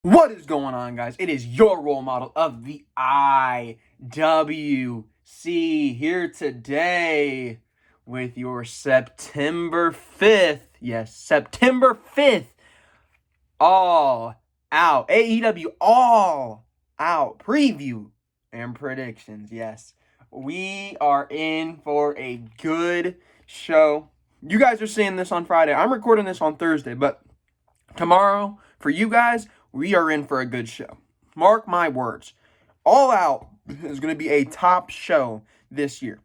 What is going on, guys? It is your role model of the IWC here today with your September 5th, yes, September 5th, All Out, AEW All Out preview and predictions. Yes, we are in for a good show. You guys are seeing this on Friday. I'm recording this on Thursday, but tomorrow, for you guys, we are in for a good show. Mark my words. All Out is going to be a top show this year.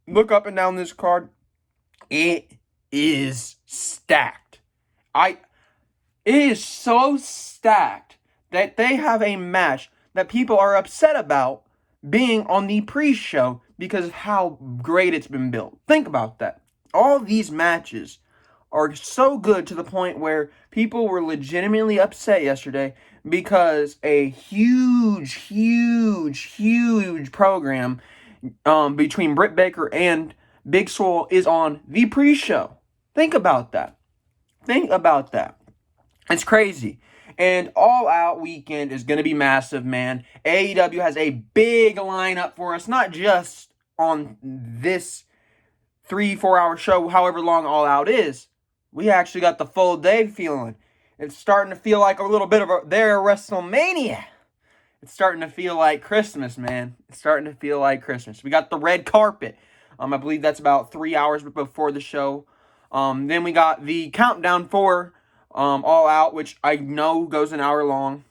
Look up and down this card. It is stacked. It is so stacked that they have a match that people are upset about being on the pre-show because of how great it's been built. Think about that. All these matches are so good to the point where people were legitimately upset yesterday because a huge program between Britt Baker and Big Swole is on the pre-show. Think about that. It's crazy. And All Out weekend is going to be massive, man. AEW has a big lineup for us, not just on this 3-4 hour show, however long All Out is. We actually got the full day feeling. It's starting to feel like a little bit of their WrestleMania. It's starting to feel like Christmas, man. It's starting to feel like Christmas. We got the red carpet. I believe that's about 3 hours before the show. Then we got the countdown for All Out, which I know goes an hour long.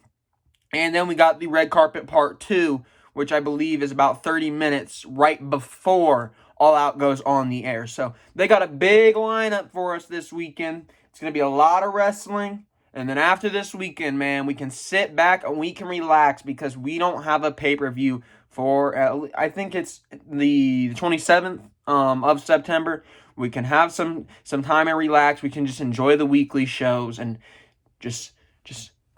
And then we got the red carpet part 2, which I believe is about 30 minutes right before All Out goes on the air. So they got a big lineup for us this weekend. It's going to be a lot of wrestling. And then after this weekend, man, we can sit back and we can relax because we don't have a pay-per-view for, I think it's the 27th of September. We can have some time and relax. We can just enjoy the weekly shows and just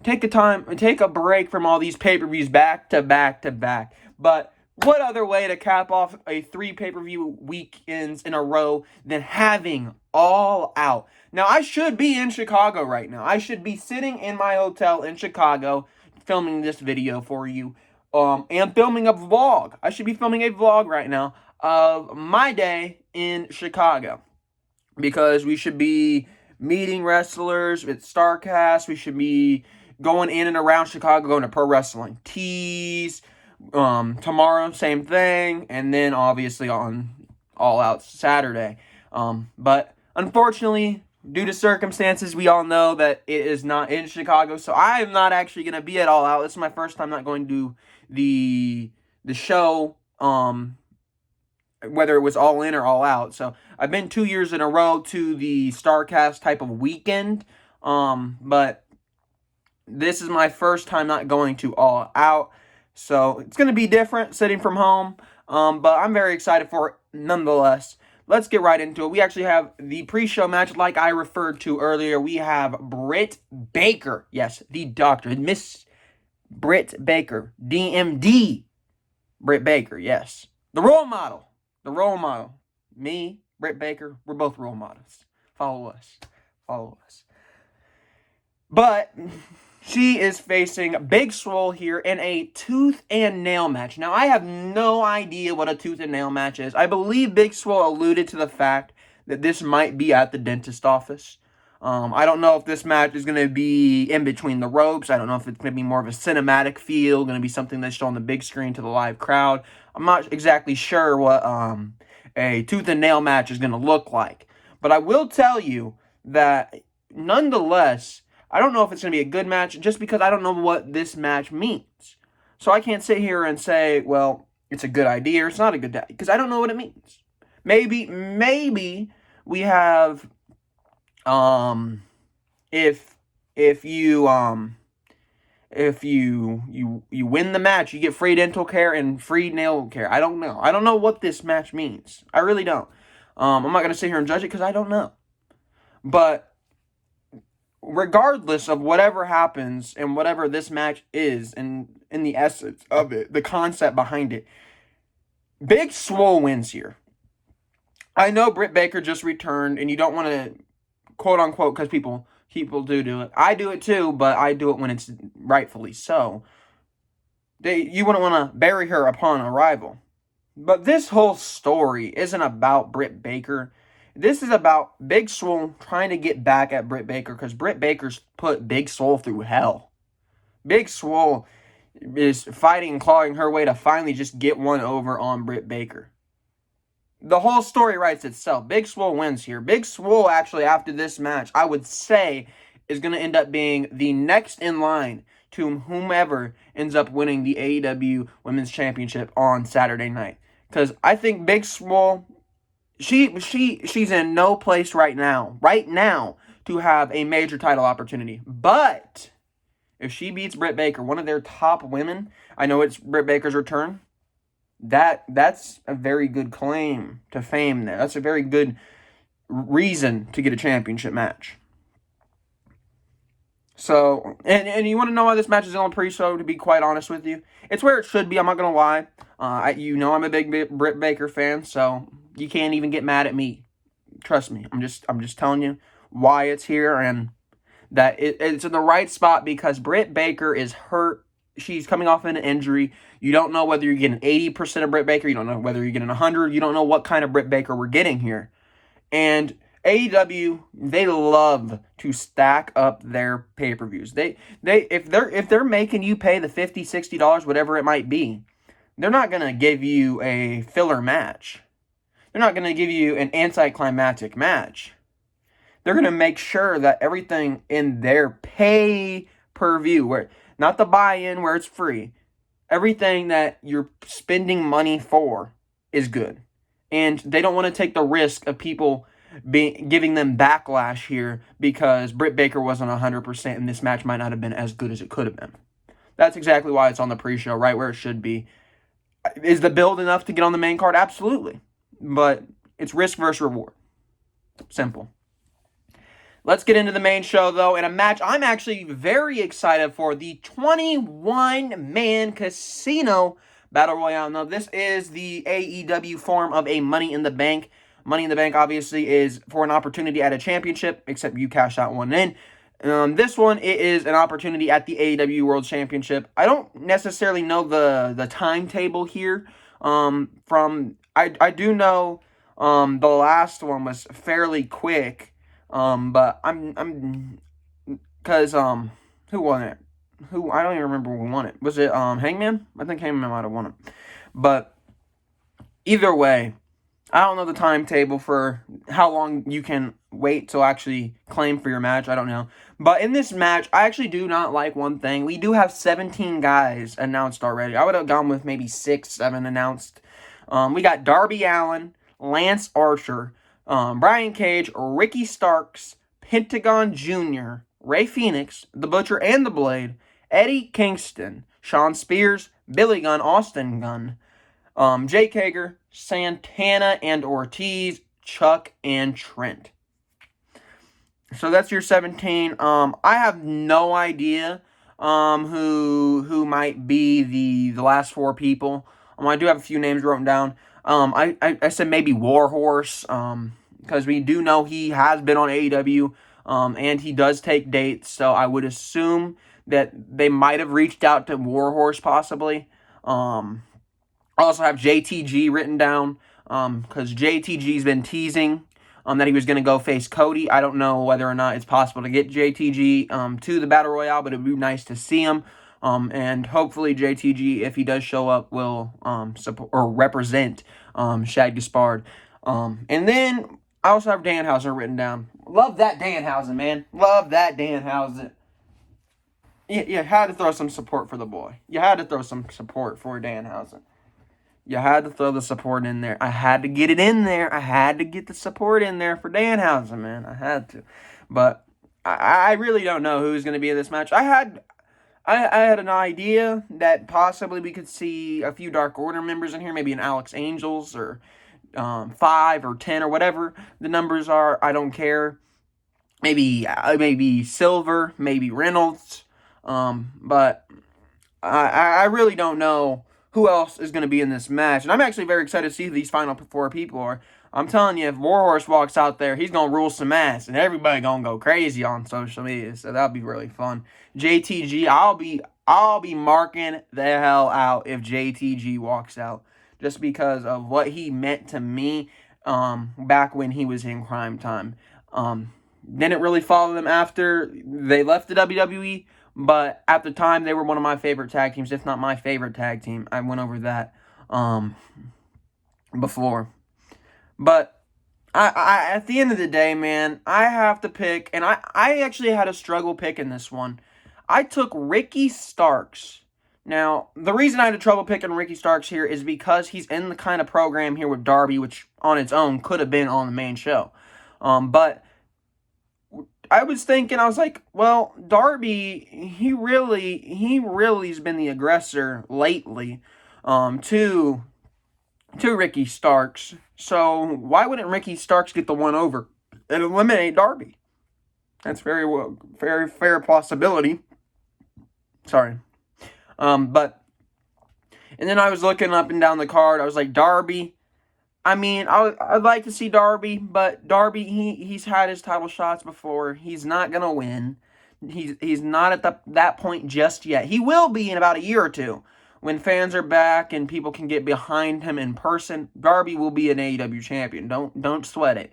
take a break from all these pay-per-views back to back to back. But what other way to cap off a 3 pay-per-view weekends in a row than having All Out? Now, I should be in Chicago right now. I should be sitting in my hotel in Chicago filming this video for you and filming a vlog. I should be filming a vlog right now of my day in Chicago because we should be meeting wrestlers with StarCast. We should be going in and around Chicago, going to Pro Wrestling Tees. Tomorrow, same thing, and then obviously on All Out Saturday. But unfortunately, due to circumstances, we all know that it is not in Chicago, so I am not actually going to be at All Out. This is my first time not going to the show, whether it was All In or All Out. So I've been 2 years in a row to the StarCast type of weekend, but this is my first time not going to All Out. So it's going to be different sitting from home, but I'm very excited for it nonetheless. Let's get right into it. We actually have the pre-show match like I referred to earlier. We have Britt Baker. Yes, the doctor. Miss Britt Baker. DMD Britt Baker. Yes. The role model. Me, Britt Baker, we're both role models. Follow us. But she is facing Big Swole here in a tooth and nail match. Now, I have no idea what a tooth and nail match is. I believe Big Swole alluded to the fact that this might be at the dentist office. I don't know if this match is going to be in between the ropes. I don't know if it's going to be more of a cinematic feel, going to be something that's shown on the big screen to the live crowd. I'm not exactly sure what a tooth and nail match is going to look like. But I will tell you that, nonetheless, I don't know if it's going to be a good match just because I don't know what this match means. So I can't sit here and say, well, it's a good idea or it's not a good idea because I don't know what it means. Maybe we have if you win the match, you get free dental care and free nail care. I don't know. I don't know what this match means. I really don't. I'm not going to sit here and judge it because I don't know. But regardless of whatever happens and whatever this match is and in the essence of it, the concept behind it, Big Swole wins here. I know Britt Baker just returned and you don't want to quote unquote, because people People do it. I do it too, but I do it when it's rightfully so. You wouldn't want to bury her upon arrival. But this whole story isn't about Britt Baker. This is about Big Swole trying to get back at Britt Baker because Britt Baker's put Big Swole through hell. Big Swole is fighting and clawing her way to finally just get one over on Britt Baker. The whole story writes itself. Big Swole wins here. Big Swole, actually, after this match, I would say, is going to end up being the next in line to whomever ends up winning the AEW Women's Championship on Saturday night. Because I think Big Swole, she's in no place right now, to have a major title opportunity. But if she beats Britt Baker, one of their top women, I know it's Britt Baker's return, that's a very good claim to fame there. That's a very good reason to get a championship match. So, and you want to know why this match is on pre-show, to be quite honest with you? It's where it should be, I'm not going to lie. I'm a big Britt Baker fan, so you can't even get mad at me. Trust me, I'm just telling you why it's here, and that it's in the right spot because Britt Baker is hurt. She's coming off an injury. You don't know whether you're getting 80% of Britt Baker. You don't know whether you're getting 100. You don't know what kind of Britt Baker we're getting here. And AEW, they love to stack up their pay-per-views. If they're making you pay the $50, $60, whatever it might be, they're not going to give you a filler match. They're not going to give you an anticlimactic match. They're going to make sure that everything in their pay-per-view, where not the buy-in where it's free, everything that you're spending money for is good. And they don't want to take the risk of people giving them backlash here because Britt Baker wasn't 100% and this match might not have been as good as it could have been. That's exactly why it's on the pre-show, right where it should be. Is the build enough to get on the main card? Absolutely. But it's risk versus reward. Simple. Let's get into the main show, though, in a match I'm actually very excited for, the 21-man Casino Battle Royale. Now, this is the AEW form of a Money in the Bank. Money in the Bank, obviously, is for an opportunity at a championship, except you cash out one in. This one, it is an opportunity at the AEW World Championship. I don't necessarily know the timetable here. I do know the last one was fairly quick. But because who won it? I don't even remember who won it. Was it Hangman? I think Hangman might have won it. But either way, I don't know the timetable for how long you can wait to actually claim for your match. I don't know. But in this match, I actually do not like one thing. We do have 17 guys announced already. I would have gone with maybe 6, 7 announced. We got Darby Allin, Lance Archer, Brian Cage, Ricky Starks, Pentagon Jr., Ray Phoenix, The Butcher and The Blade, Eddie Kingston, Shawn Spears, Billy Gunn, Austin Gunn, Jake Hager, Santana and Ortiz, Chuck and Trent. So that's your 17. I have no idea who might be the last 4 people. I do have a few names written down. I said maybe Warhorse, because we do know he has been on AEW, and he does take dates, so I would assume that they might have reached out to Warhorse possibly. I also have JTG written down, because JTG's been teasing that he was going to go face Cody. I don't know whether or not it's possible to get JTG to the Battle Royale, but it would be nice to see him. And hopefully JTG, if he does show up, will support or represent Shad Gaspard. And then I also have Danhausen written down. Love that Danhausen, man. Love that Danhausen. You had to throw some support for the boy. You had to throw some support for Danhausen. You had to throw the support in there. I had to get it in there. I had to get the support in there for Danhausen, man. I had to. But I really don't know who's going to be in this match. I had an idea that possibly we could see a few Dark Order members in here, maybe an Alex Angels or 5 or 10 or whatever the numbers are. I don't care. Maybe Silver, maybe Reynolds. But I really don't know who else is going to be in this match. And I'm actually very excited to see who these final 4 people are. I'm telling you, if Warhorse walks out there, he's gonna rule some ass, and everybody gonna go crazy on social media. So that'll be really fun. JTG, I'll be marking the hell out if JTG walks out, just because of what he meant to me back when he was in Crime Time. Didn't really follow them after they left the WWE, but at the time they were one of my favorite tag teams, if not my favorite tag team. I went over that before. But I at the end of the day, man, I have to pick, and I actually had a struggle picking this one. I took Ricky Starks. Now, the reason I had trouble picking Ricky Starks here is because he's in the kind of program here with Darby, which on its own could have been on the main show. But I was thinking, I was like, well, Darby, he really has been the aggressor lately to Ricky Starks. So why wouldn't Ricky Starks get the one over and eliminate Darby? That's very fair possibility. Sorry. But and then I was looking up and down the card. I was like, Darby. I mean, I'd like to see Darby, but Darby, he's had his title shots before. He's not gonna win. He's not at that point just yet. He will be in about a year or two. When fans are back and people can get behind him in person, Darby will be an AEW champion. Don't sweat it.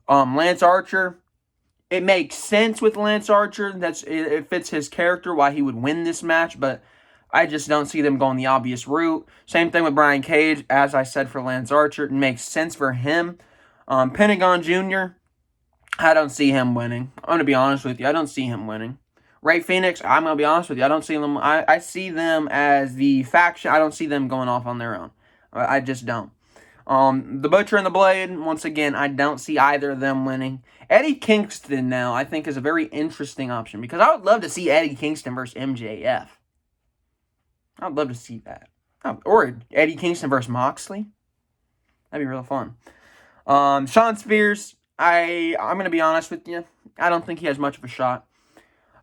Lance Archer, it makes sense with Lance Archer. It fits his character why he would win this match, but I just don't see them going the obvious route. Same thing with Brian Cage, as I said for Lance Archer. It makes sense for him. Pentagon Jr., I don't see him winning. I'm going to be honest with you. I don't see him winning. Ray Phoenix, I'm going to be honest with you. I don't see them. I see them as the faction. I don't see them going off on their own. I just don't. The Butcher and the Blade, once again, I don't see either of them winning. Eddie Kingston now, I think, is a very interesting option because I would love to see Eddie Kingston versus MJF. I'd love to see that. Or Eddie Kingston versus Moxley. That'd be real fun. Shawn Spears, I'm going to be honest with you. I don't think he has much of a shot.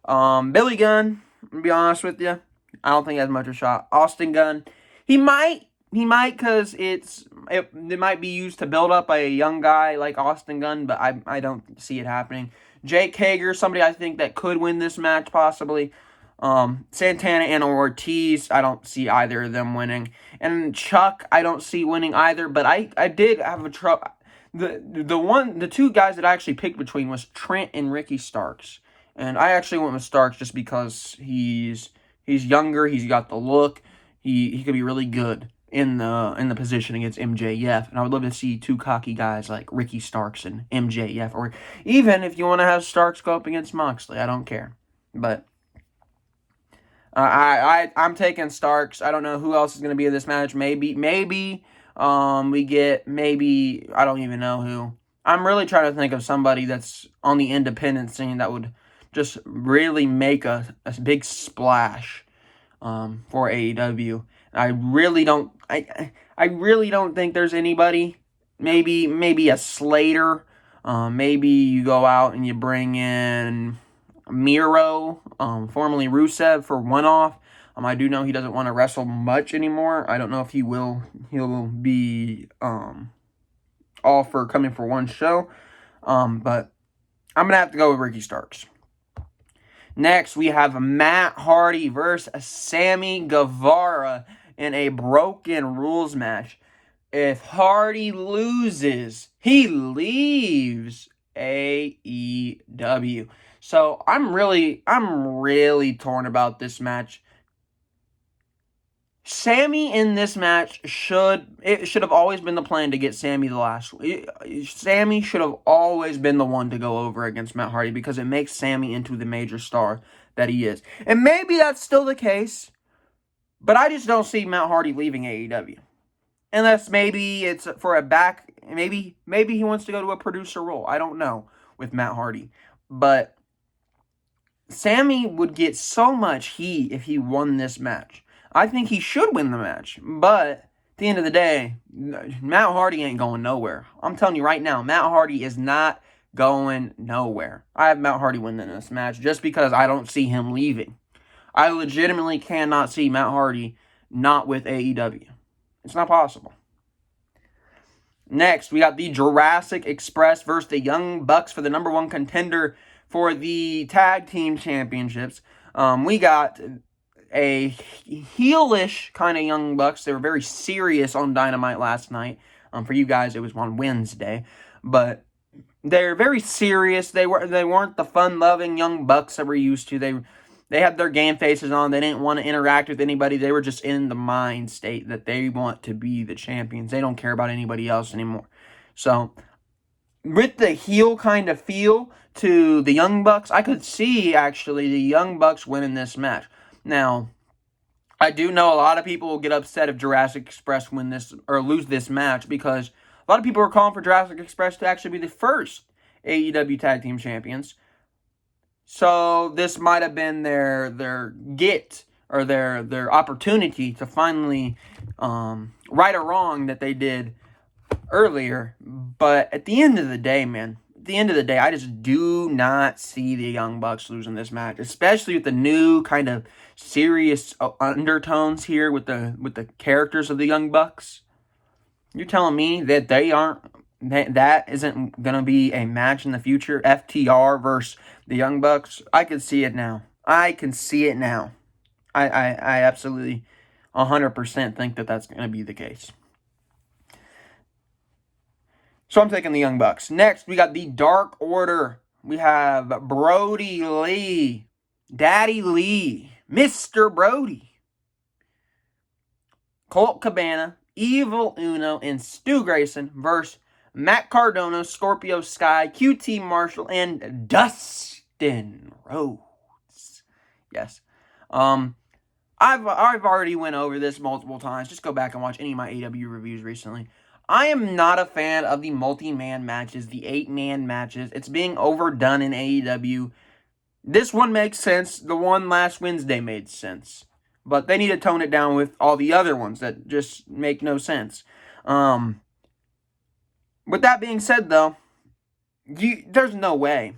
Billy Gunn, I'm going to be honest with you. I don't think he has much of a shot. Austin Gunn, he might because it might be used to build up a young guy like Austin Gunn, but I don't see it happening. Jake Hager, somebody I think that could win this match possibly. Santana and Ortiz, I don't see either of them winning. And Chuck, I don't see winning either, but I did have a trouble. The two guys that I actually picked between was Trent and Ricky Starks. And I actually went with Starks just because he's younger, he's got the look, he could be really good in the position against MJF. And I would love to see two cocky guys like Ricky Starks and MJF, or even if you want to have Starks go up against Moxley, I don't care. But I'm taking Starks. I don't know who else is going to be in this match. Maybe we get, I don't even know who. I'm really trying to think of somebody that's on the independent scene that would just really make a big splash for AEW. I really don't think there's anybody. Maybe a Slater. Maybe you go out and you bring in Miro, formerly Rusev, for one-off. I do know he doesn't want to wrestle much anymore. I don't know if he'll be all for coming for one show. But I'm going to have to go with Ricky Starks. Next, we have Matt Hardy versus Sammy Guevara in a Broken Rules match. If Hardy loses, he leaves AEW. So I'm really torn about this match. Sammy in this match should have always been the plan to get Sammy the last. Sammy should have always been the one to go over against Matt Hardy because it makes Sammy into the major star that he is. And maybe that's still the case, but I just don't see Matt Hardy leaving AEW. Unless maybe it's for a back, maybe he wants to go to a producer role. I don't know with Matt Hardy. But Sammy would get so much heat if he won this match. I think he should win the match, but at the end of the day, Matt Hardy ain't going nowhere. I'm telling you right now, Matt Hardy is not going nowhere. I have Matt Hardy winning this match just because I don't see him leaving. I legitimately cannot see Matt Hardy not with AEW. It's not possible. Next, we got the Jurassic Express versus the Young Bucks for the number one contender for the tag team championships. We got a heelish kind of Young Bucks. They were very serious on Dynamite last night. For you guys, it was on Wednesday, but they're very serious. They weren't the fun-loving Young Bucks that we're used to. They had their game faces on. They didn't want to interact with anybody. They were just in the mind state that they want to be the champions. They don't care about anybody else anymore. So, with the heel kind of feel to the Young Bucks, I could see, actually, the Young Bucks winning this match. Now, I do know a lot of people will get upset if Jurassic Express win this or lose this match because a lot of people are calling for Jurassic Express to actually be the first AEW Tag Team Champions. So this might have been their get or their opportunity to finally right a wrong that they did earlier. But at the end of the day, man, I just do not see the Young Bucks losing this match, especially with the new kind of serious undertones here with the characters of the Young Bucks. You're telling me that that isn't going to be a match in the future? FTR versus the Young Bucks? I can see it now. I absolutely 100% think that that's going to be the case. So I'm taking the Young Bucks. Next, we got the Dark Order. We have Brody Lee, Daddy Lee, Mr. Brody, Colt Cabana, Evil Uno, and Stu Grayson versus Matt Cardona, Scorpio Sky, QT Marshall, and Dustin Rhodes. Yes. I've already went over this multiple times. Just go back and watch any of my AEW reviews recently. I am not a fan of the multi-man matches, the 8-man matches. It's being overdone in AEW. This one makes sense. The one last Wednesday made sense. But they need to tone it down with all the other ones that just make no sense. With that being said, though, there's no way.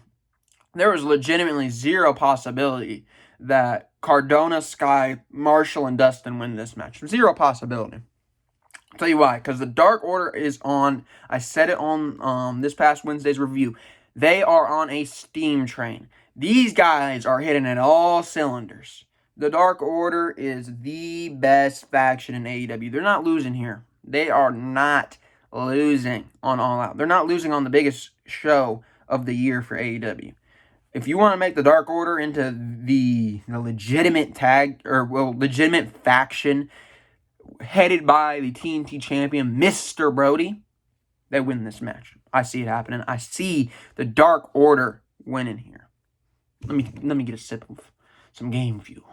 There was legitimately zero possibility that Cardona, Sky, Marshall, and Dustin win this match. Zero possibility. I'll tell you why. Because the Dark Order is on, I said it on this past Wednesday's review, they are on a steam train. These guys are hitting at all cylinders. The Dark Order is the best faction in AEW. They're not losing here. They are not losing on All Out. They're not losing on the biggest show of the year for AEW. If you want to make the Dark Order into the legitimate legitimate faction headed by the TNT champion, Mr. Brody, they win this match. I see it happening. I see the Dark Order winning here. Let me get a sip of some game fuel.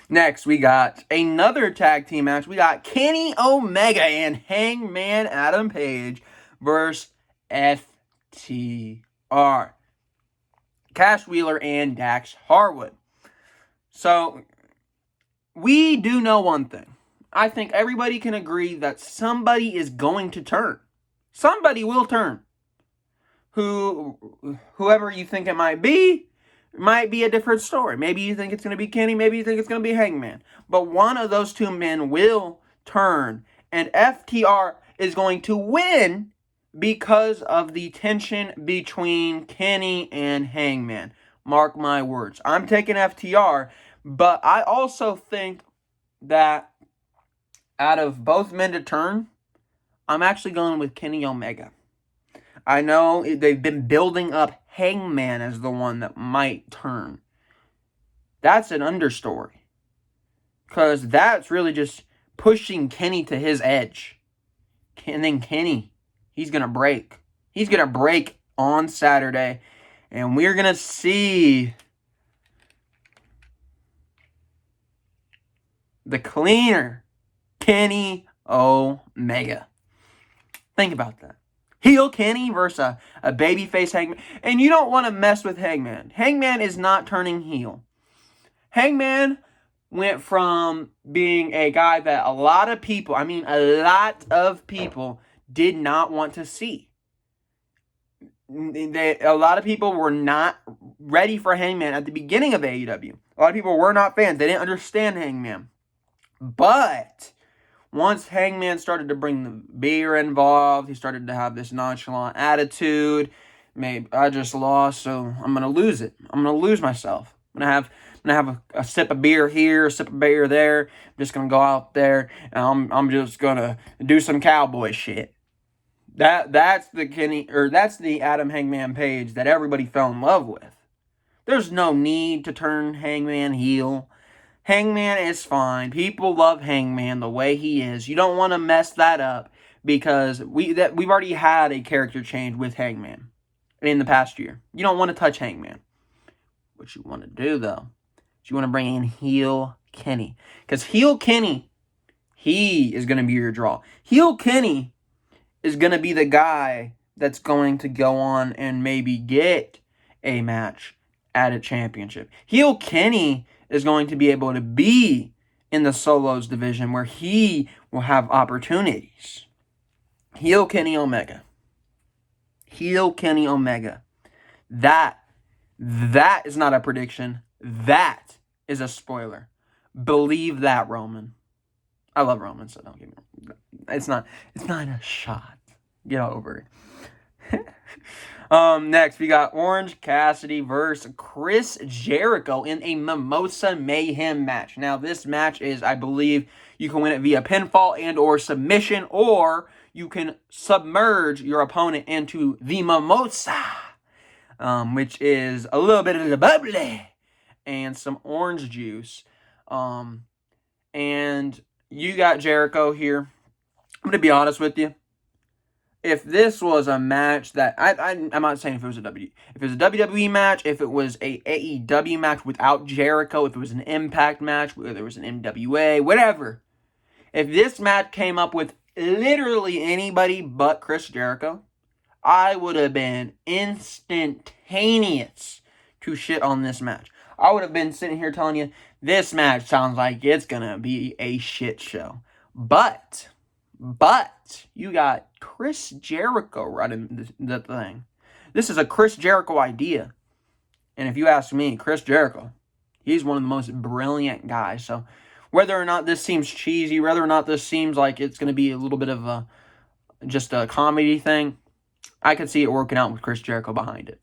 Next, we got another tag team match. We got Kenny Omega and Hangman Adam Page versus FTR. Cash Wheeler and Dax Harwood. So, we do know one thing. I think everybody can agree that somebody is going to turn. Somebody will turn. Whoever you think it might be a different story. Maybe you think it's going to be Kenny. Maybe you think it's going to be Hangman. But one of those two men will turn. And FTR is going to win because of the tension between Kenny and Hangman. Mark my words. I'm taking FTR. But I also think that out of both men to turn, I'm actually going with Kenny Omega. I know they've been building up Hangman as the one that might turn. That's an understory. Because that's really just pushing Kenny to his edge. And then Kenny, he's going to break. He's going to break on Saturday. And we're going to see the cleaner Kenny Omega. Think about that. Heel Kenny versus a babyface Hangman. And you don't want to mess with Hangman. Hangman is not turning heel. Hangman went from being a guy that a lot of people did not want to see. A lot of people were not ready for Hangman at the beginning of AEW. A lot of people were not fans. They didn't understand Hangman. But once Hangman started to bring the beer involved, he started to have this nonchalant attitude. Maybe I just lost, so I'm gonna lose it. I'm gonna lose myself. I'm gonna have a sip of beer here, a sip of beer there. I'm just gonna go out there and I'm just gonna do some cowboy shit. That's the Adam Hangman Page that everybody fell in love with. There's no need to turn Hangman heel. Hangman is fine. People love Hangman the way he is. You don't want to mess that up because we've already had a character change with Hangman in the past year. You don't want to touch Hangman. What you want to do, though, is you want to bring in heel Kenny. Because heel Kenny, he is going to be your draw. Heel Kenny is going to be the guy that's going to go on and maybe get a match at a championship. Heel Kenny is going to be able to be in the solos division where he will have opportunities. Heel Kenny Omega. Heel Kenny Omega. That is not a prediction. That is a spoiler. Believe that, Roman. I love Roman, so don't get me wrong. It's not a shot. Get over it. Next, we got Orange Cassidy versus Chris Jericho in a Mimosa Mayhem match. Now, this match is, I believe, you can win it via pinfall and or submission, or you can submerge your opponent into the Mimosa, which is a little bit of the bubbly and some orange juice. And you got Jericho here. I'm going to be honest with you. If this was a match that I'm not saying if it was a WWE match, if it was a AEW match without Jericho, if it was an Impact match, whether it was an NWA, whatever. If this match came up with literally anybody but Chris Jericho, I would have been instantaneous to shit on this match. I would have been sitting here telling you, this match sounds like it's gonna be a shit show. But you got Chris Jericho running the thing. This is a Chris Jericho idea. And if you ask me, Chris Jericho, he's one of the most brilliant guys. So whether or not this seems cheesy, whether or not this seems like it's going to be a little bit of just a comedy thing, I could see it working out with Chris Jericho behind it.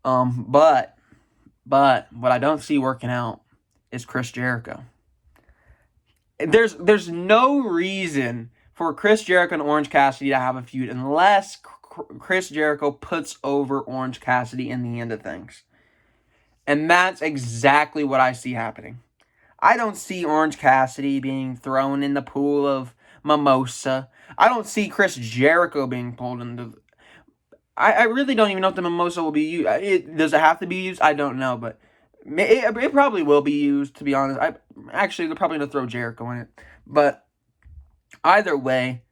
But what I don't see working out is Chris Jericho. There's no reason for Chris Jericho and Orange Cassidy to have a feud unless Chris Jericho puts over Orange Cassidy in the end of things. And that's exactly what I see happening. I don't see Orange Cassidy being thrown in the pool of Mimosa. I don't see Chris Jericho being pulled into... I really don't even know if the Mimosa will be used. Does it have to be used? I don't know, but... It probably will be used, to be honest. Actually, they're probably going to throw Jericho in it. But either way,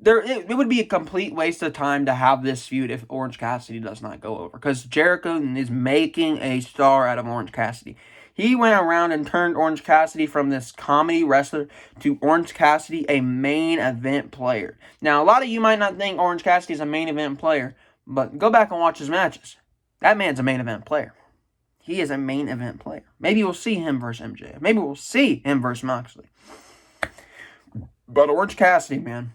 it would be a complete waste of time to have this feud if Orange Cassidy does not go over. Because Jericho is making a star out of Orange Cassidy. He went around and turned Orange Cassidy from this comedy wrestler to Orange Cassidy, a main event player. Now, a lot of you might not think Orange Cassidy is a main event player, but go back and watch his matches. That man's a main event player. He is a main event player. Maybe we'll see him versus MJF. Maybe we'll see him versus Moxley. But Orange Cassidy, man.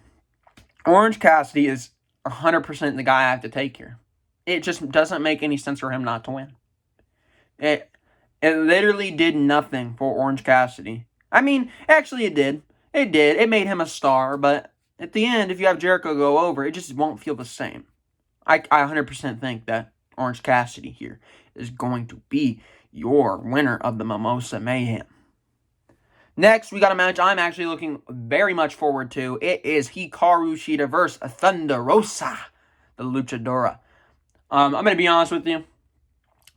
Orange Cassidy is 100% the guy I have to take here. It just doesn't make any sense for him not to win. It literally did nothing for Orange Cassidy. I mean, actually it did. It did. It made him a star, but at the end, if you have Jericho go over, it just won't feel the same. I 100% think that Orange Cassidy here is going to be your winner of the Mimosa Mayhem. Next, we got a match I'm actually looking very much forward to. It is Hikaru Shida versus Thunder Rosa, the luchadora. I'm going to be honest with you.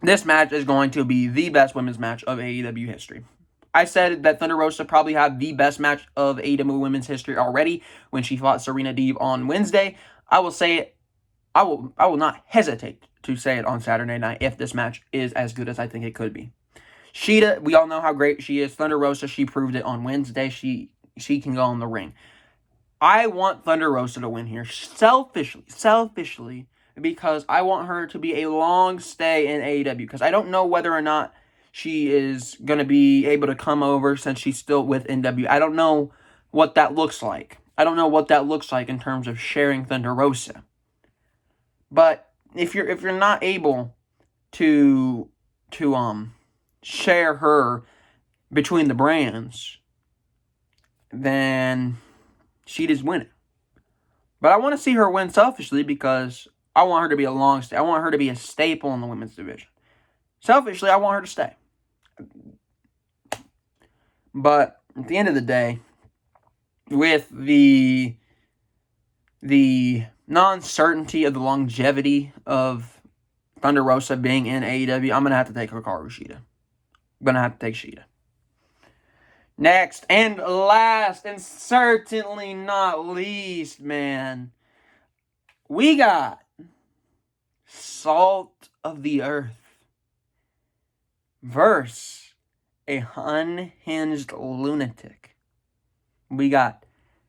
This match is going to be the best women's match of AEW history. I said that Thunder Rosa probably had the best match of AEW women's history already when she fought Serena Deeb on Wednesday. I will say it. I will not hesitate to say it on Saturday night if this match is as good as I think it could be. Shida, we all know how great she is. Thunder Rosa, she proved it on Wednesday. She can go in the ring. I want Thunder Rosa to win here selfishly, because I want her to be a long stay in AEW, because I don't know whether or not she is going to be able to come over since she's still with NW. I don't know what that looks like. I don't know what that looks like in terms of sharing Thunder Rosa. But if you're not able to share her between the brands, then she just win it. But I want to see her win selfishly because I want her to be I want her to be a staple in the women's division. Selfishly, I want her to stay. But at the end of the day, with the non-certainty of the longevity of Thunder Rosa being in AEW, I'm going to have to take Hikaru Shida. I'm going to have to take Shida. Next, and last, and certainly not least, man, we got Salt of the Earth versus a unhinged lunatic. We got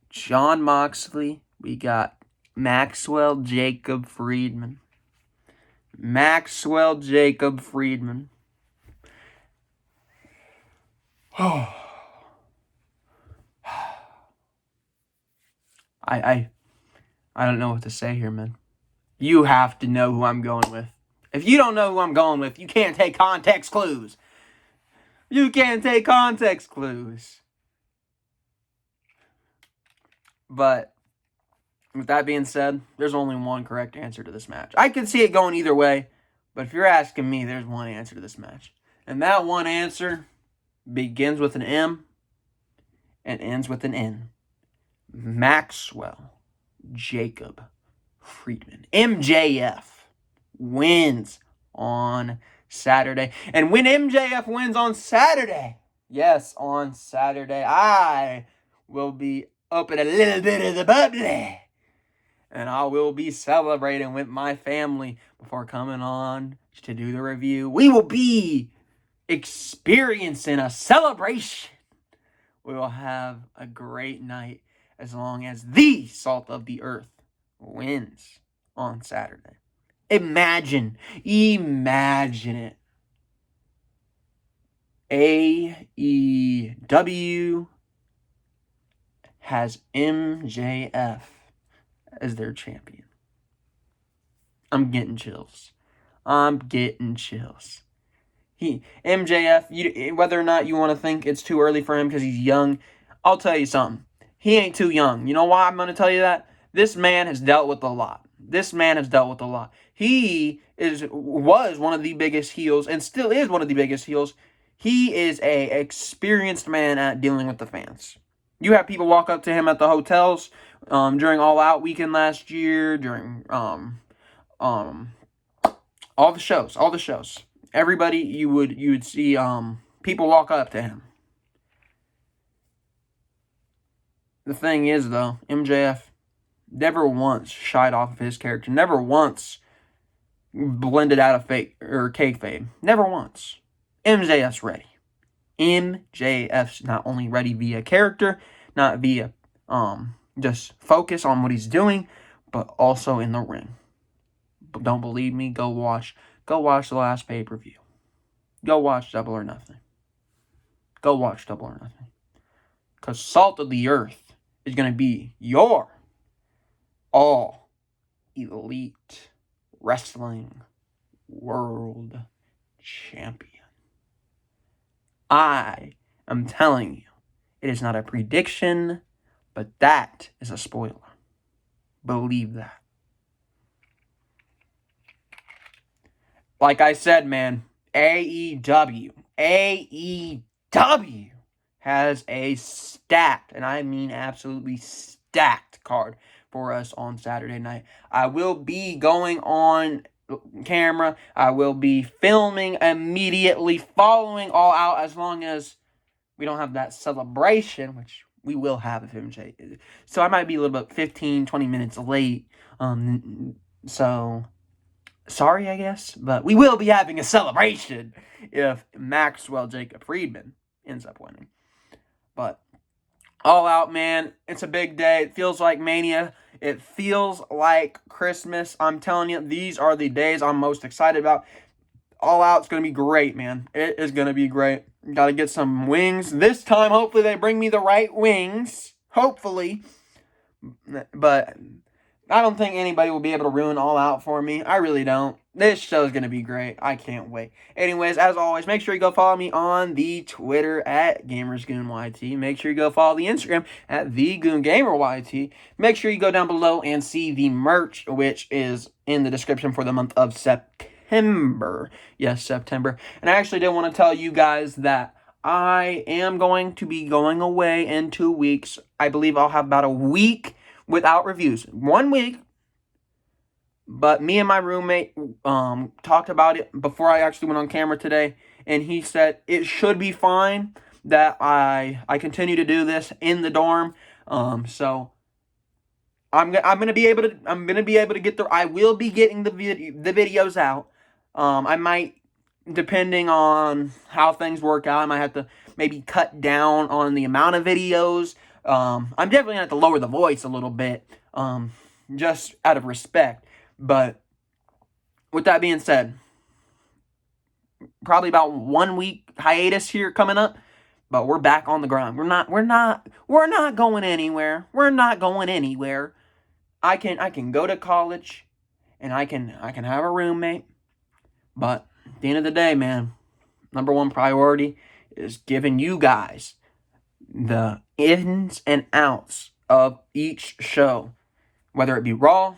Jon Moxley. We got Maxwell Jacob Friedman. Oh. I don't know what to say here, man. You have to know who I'm going with. If you don't know who I'm going with, you can't take context clues. But with that being said, there's only one correct answer to this match. I could see it going either way, but if you're asking me, there's one answer to this match. And that one answer begins with an M and ends with an N. Maxwell Jacob Friedman. MJF wins on Saturday. And when MJF wins on Saturday, yes, on Saturday, I will be up in a little bit of the bubbly. And I will be celebrating with my family before coming on to do the review. We will be experiencing a celebration. We will have a great night as long as the Salt of the Earth wins on Saturday. Imagine it. AEW has MJF as their champion. I'm getting chills. MJF, whether or not you want to think it's too early for him because he's young, I'll tell you something. He ain't too young. You know why I'm going to tell you that? This man has dealt with a lot. He was one of the biggest heels and still is one of the biggest heels. He is a experienced man at dealing with the fans. You have people walk up to him at the hotels during All Out weekend last year, during all the shows. Everybody you would see people walk up to him. The thing is, though, MJF never once shied off of his character. Never once blended out of fake or kayfabe. Never once. MJF's ready. MJF's not only ready via character, not via just focus on what he's doing, but also in the ring. But don't believe me? Go watch the last pay-per-view. Go watch Double or Nothing. Because Salt of the Earth is going to be your All Elite Wrestling World Champion. I am telling you, it is not a prediction, but that is a spoiler. Believe that. Like I said, man, AEW has a stacked, and I mean absolutely stacked card for us on Saturday night. I will be going on camera. I will be filming immediately following All Out as long as we don't have that celebration, which we will have if MJ. So I might be a little bit 15, 20 minutes late. So sorry, I guess, but we will be having a celebration if Maxwell Jacob Friedman ends up winning. But All Out, man, it's a big day. It feels like Mania. It feels like Christmas. I'm telling you, these are the days I'm most excited about. All Out's going to be great, man. It is going to be great. Got to get some wings. This time, hopefully, they bring me the right wings. Hopefully. But I don't think anybody will be able to ruin All Out for me. I really don't. This show is going to be great. I can't wait. Anyways, as always, make sure you go follow me on the Twitter at GamersGoonYT. Make sure you go follow the Instagram at thegoongameryt. Make sure you go down below and see the merch, which is in the description for the month of September. Yes, September. And I actually did want to tell you guys that I am going to be going away in 2 weeks. I believe I'll have about a week without reviews. 1 week. But me and my roommate talked about it before I actually went on camera today. And he said it should be fine that I continue to do this in the dorm. So I'm gonna be able to get the. I will be getting the videos out. I might, depending on how things work out, I might have to maybe cut down on the amount of videos. I'm definitely gonna have to lower the voice a little bit, just out of respect. But with that being said, probably about 1 week hiatus here coming up. But we're back on the grind. We're not going anywhere. We're not going anywhere. I can go to college, and I can have a roommate. But at the end of the day, man, number one priority is giving you guys the ins and outs of each show, whether it be Raw,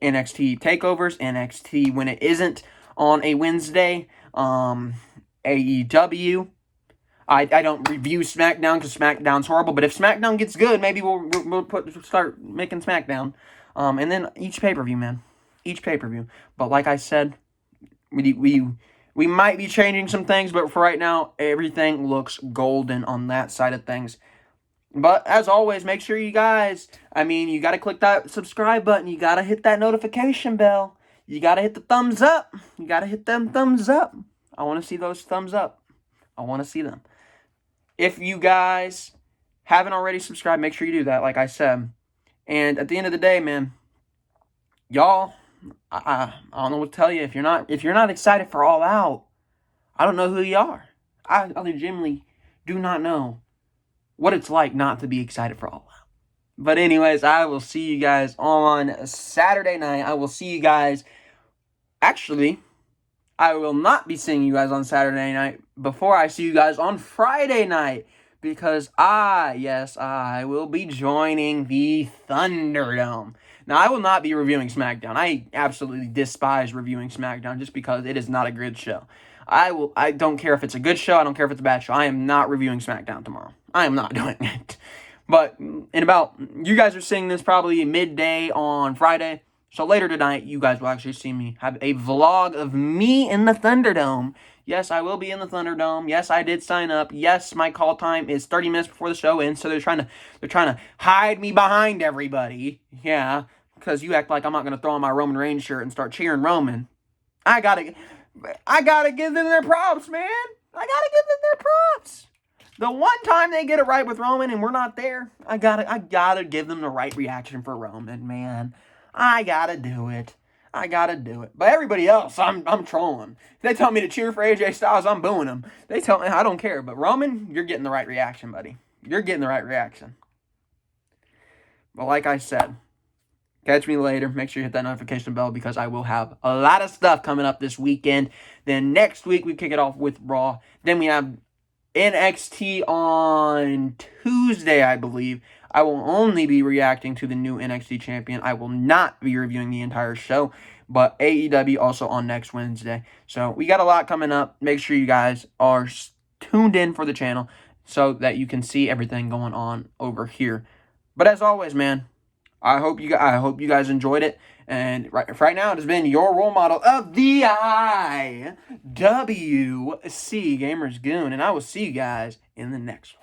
NXT takeovers, NXT when it isn't on a Wednesday, AEW. I don't review SmackDown because SmackDown's horrible, but if SmackDown gets good, maybe we'll start making SmackDown. And then each pay-per-view, man. Each pay-per-view. But like I said, we might be changing some things, but for right now, everything looks golden on that side of things. But as always, make sure you guys, you got to click that subscribe button. You got to hit that notification bell. You got to hit the thumbs up. You got to hit them thumbs up. I want to see those thumbs up. I want to see them. If you guys haven't already subscribed, make sure you do that, like I said. And at the end of the day, man, y'all, I don't know what to tell you. If you're not excited for All Out, I don't know who you are. I legitimately do not know what it's like not to be excited for All Out. But anyways, I will see you guys on Saturday night. I will see you guys. Actually, I will not be seeing you guys on Saturday night before I see you guys on Friday night. Because I will be joining the Thunderdome. Now, I will not be reviewing SmackDown. I absolutely despise reviewing SmackDown just because it is not a good show. I don't care if it's a good show. I don't care if it's a bad show. I am not reviewing SmackDown tomorrow. I am not doing it. But you guys are seeing this probably midday on Friday. So later tonight, you guys will actually see me have a vlog of me in the Thunderdome. Yes, I will be in the Thunderdome. Yes, I did sign up. Yes, my call time is 30 minutes before the show ends. So they're trying to hide me behind everybody. Yeah, because you act like I'm not gonna throw on my Roman Reigns shirt and start cheering Roman. I gotta give them their props, man. I gotta give them their props. The one time they get it right with Roman and we're not there, I gotta give them the right reaction for Roman, man. I gotta do it. But everybody else, I'm trolling. If they tell me to cheer for AJ Styles, I'm booing them. They tell me I don't care. But Roman, you're getting the right reaction, buddy. You're getting the right reaction. But like I said, catch me later. Make sure you hit that notification bell because I will have a lot of stuff coming up this weekend. Then next week, we kick it off with Raw. Then we have NXT on Tuesday, I believe. I will only be reacting to the new NXT champion. I will not be reviewing the entire show, but AEW also on next Wednesday. So we got a lot coming up. Make sure you guys are tuned in for the channel so that you can see everything going on over here. But as always, man, I hope you guys enjoyed it. And right now, it has been your role model of the IWC Gamers Goon, and I will see you guys in the next one.